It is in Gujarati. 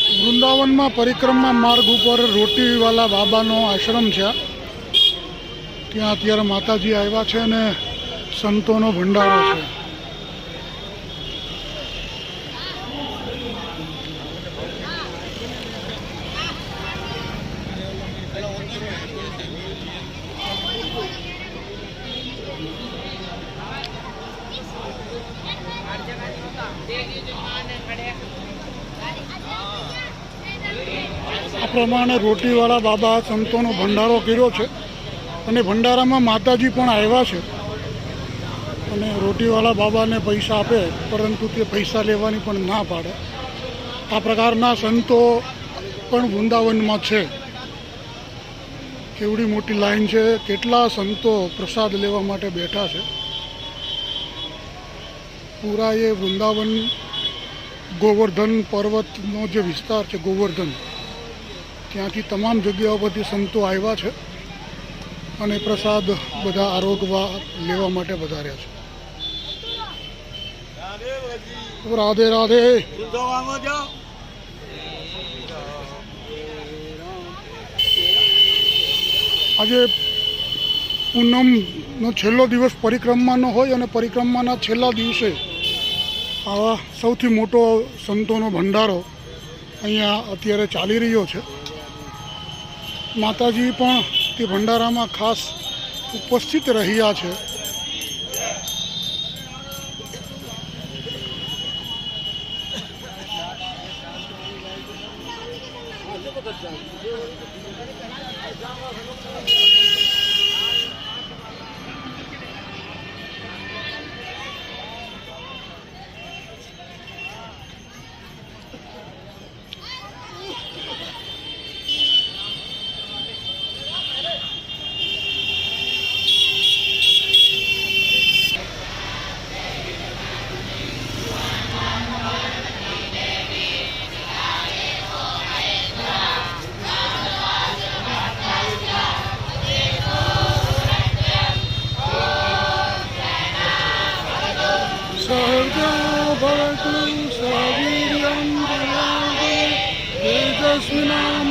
વૃંદાવનમાં પરિક્રમા માર્ગ ઉપર રોટીવાલા બાબાનો આશ્રમ છે. ત્યાં અત્યારે માતાજી આવ્યા છે અને સંતોનો ભંડારો છે. આ પ્રમાણે રોટીવાળા બાબા સંતોનો ભંડારો કર્યો છે અને ભંડારામાં માતાજી પણ આવ્યા છે અને રોટીવાળા બાબાને પૈસા આપે પરંતુ તે પૈસા લેવાની પણ ના પાડે. આ પ્રકારના સંતો પણ વૃંદાવનમાં છે. કેવડી મોટી લાઈન છે, કેટલા સંતો પ્રસાદ લેવા માટે બેઠા છે. પૂરા એ વૃંદાવન ગોવર્ધન પર્વતનો જે વિસ્તાર છે ગોવર્ધન, ત્યાંથી તમામ જગ્યાઓ પરથી સંતો આવ્યા છે અને પ્રસાદ બધા આરોગવા લેવા માટે વધાર્યા છે. રાધે રાધે. આજે પૂનમનો છેલ્લો દિવસ પરિક્રમાનો હોય અને પરિક્રમાના છેલ્લા દિવસે આવા સૌથી મોટો સંતોનો ભંડારો અહીંયા અત્યારે ચાલી રહ્યો છે. માતાજી પણ તે ભંડારામાં ખાસ ઉપસ્થિત રહ્યા છે. ભવતુ સવીર્યં તેજસ્વિનાં